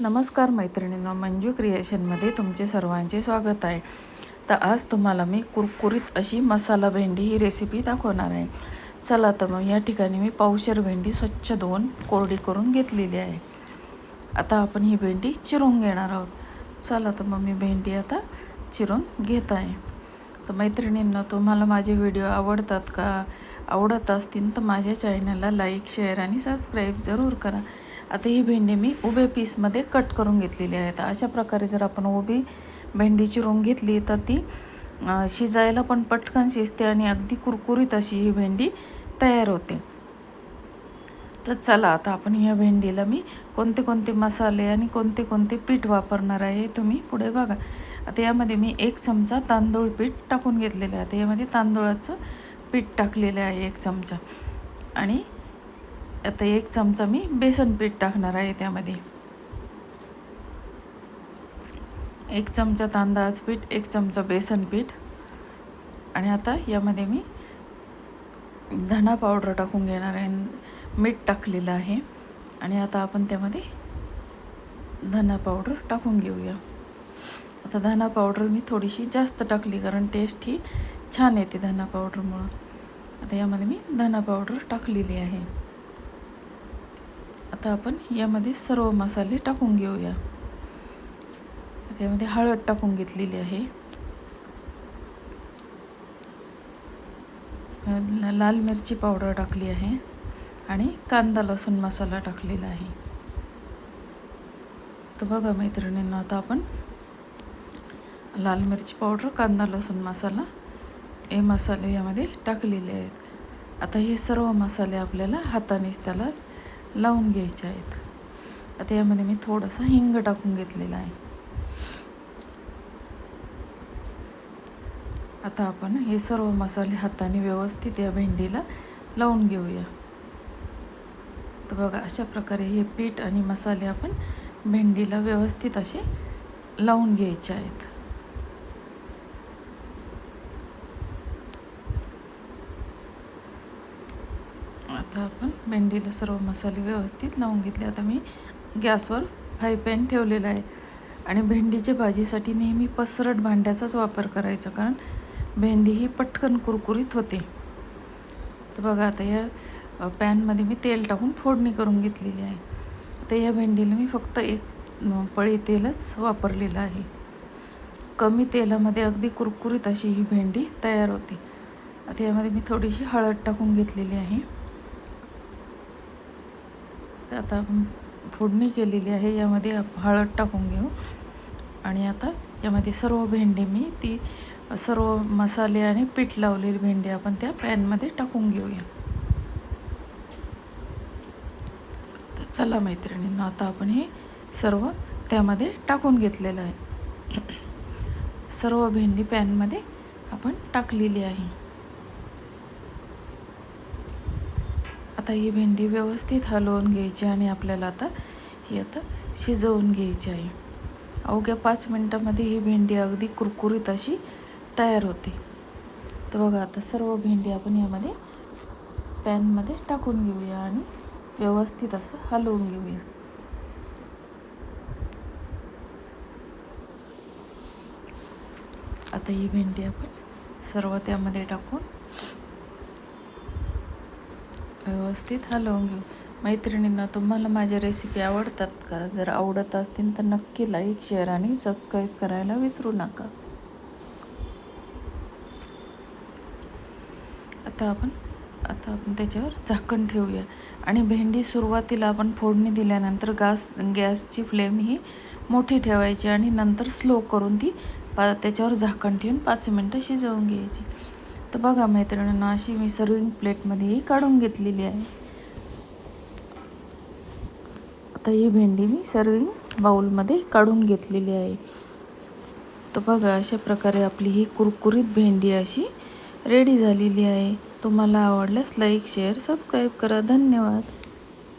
नमस्कार मैत्रिणींनो, मंजू क्रिएशनमध्ये तुमचे सर्वांचे स्वागत आहे. तर आज तुम्हाला मी कुरकुरीत अशी मसाला भेंडी ही रेसिपी दाखवणार आहे. चला तर मग या ठिकाणी मी पावशेर भेंडी स्वच्छ धुवून कोरडी करून घेतलेली आहे. आता आपण ही भेंडी चिरून घेणार आहोत. चला तर मग मी भेंडी आता चिरून घेत आहे. तर मैत्रिणींनो, तुम्हाला माझे व्हिडिओ आवडतात का? आवडत असतील तर माझ्या चॅनलला लाईक, शेअर आणि सबस्क्राईब जरूर करा. आता ही भेंडी मी उभे पीसमध्ये कट करून घेतलेली आहे. तर अशा प्रकारे जर आपण उभी भेंडी चिरून घेतली तर ती शिजायला पण पटकन शिजते आणि अगदी कुरकुरीत अशी ही भेंडी तयार होते. तर चला आता आपण ह्या भेंडीला मी कोणते कोणते मसाले आणि कोणते कोणते पीठ वापरणार आहे तुम्ही पुढे बघा. आता यामध्ये मी 1 चमचा तांदूळ पीठ टाकून घेतलेलं आहे. आता यामध्ये तांदूळाचं पीठ टाकलेलं आहे 1 चमचा आणि आता 1 चमचा मी बेसन पीठ टाकणार आहे. त्यामध्ये 1 चमचा तांदळाचं पीठ, 1 चमचा बेसन पीठ आणि आता यामध्ये मी धना पावडर टाकून घेणार आहे. मीठ टाकलेलं आहे आणि आता आपण त्यामध्ये धना पावडर टाकून घेऊया. आता धना पावडर मी थोडीशी जास्त टाकली कारण टेस्ट ही छान येते धना पावडरमुळं. आता यामध्ये मी धना पावडर टाकलेली आहे. आता आपण यामध्ये सर्व मसाले टाकून घेऊया. त्यामध्ये हळद टाकून घेतलेली आहे, लाल मिरची पावडर टाकली आहे आणि कांदा लसूण मसाला टाकलेला आहे. तर बघा मैत्रिणींनो, आता आपण लाल मिरची पावडर, कांदा लसूण मसाला हे मसाले यामध्ये टाकलेले आहेत. आता हे सर्व मसाले आपल्याला हातानेच त्याला लावून घ्यायचे आहेत. आता यामध्ये मी थोडंसं हिंग टाकून घेतलेला आहे. आता आपण हे सर्व मसाले हाताने व्यवस्थित या भेंडीला लावून घेऊया. तर बघा अशा प्रकारे हे पीठ आणि मसाले आपण भेंडीला व्यवस्थित असे लावून घ्यायचे आहेत. आता आपण भेंडीला सर्व मसाले व्यवस्थित लावून घेतले. आता मी गॅसवर फ्राय पॅन ठेवलेला आहे आणि भेंडीच्या भाजीसाठी नेहमी पसरट भांड्याचाच वापर करायचा कारण भेंडी ही पटकन कुरकुरीत होते. तर बघा आता या पॅनमध्ये मी तेल टाकून फोडणी करून घेतलेली आहे. आता या भेंडीला मी फक्त 1 पळी तेलच वापरलेलं आहे. कमी तेलामध्ये अगदी कुरकुरीत अशी ही भेंडी तयार होते. आता यामध्ये मी थोडीशी हळद टाकून घेतलेली आहे. तर आता आपण फोडणी केलेली आहे, यामध्ये हळद टाकून घेऊ आणि आता यामध्ये सर्व भेंडी मी ती सर्व मसाले आणि पीठ लावलेली भेंडी आपण त्या पॅनमध्ये टाकून घेऊया. तर चला मैत्रिणींनो, आता आपण हे सर्व त्यामध्ये टाकून घेतलेलं आहे. सर्व भेंडी पॅनमध्ये आपण टाकलेली आहे. आता ही भेंडी व्यवस्थित हलवून घ्यायची आणि आपल्याला आता शिजवून घ्यायची आहे. अवघ्या 5 मिनटामध्ये ही भेंडी अगदी कुरकुरीत अशी तयार होते. तर बघा आता सर्व भेंडी आपण यामध्ये पॅनमध्ये टाकून घेऊया आणि व्यवस्थित असं हलवून घेऊया. आता ही भेंडी आपण सर्व त्यामध्ये टाकून व्यवस्थित हलवून घेऊ. मैत्रिणींना, तुम्हाला माझ्या रेसिपी आवडतात का? जर आवडत असतील तर नक्की लाईक, शेअर आणि सबस्क्राईब करायला विसरू नका. आता आपण त्याच्यावर झाकण ठेवूया आणि भेंडी सुरुवातीला आपण फोडणी दिल्यानंतर गॅसची फ्लेम ही मोठी ठेवायची आणि नंतर स्लो करून ती त्याच्यावर झाकण ठेवून 5 मिनटं शिजवून घ्यायची. तर बघा मैत्रिणींना, अशी मी सर्विंग प्लेटमध्येही काढून घेतलेली आहे. आता ही भेंडी मी सर्विंग बाउलमध्ये काढून घेतलेली आहे. तर बघा अशा प्रकारे आपली ही कुरकुरीत भेंडी अशी रेडी झालेली आहे. तुम्हाला आवडल्यास लाईक, शेअर, सबस्क्राईब करा. धन्यवाद.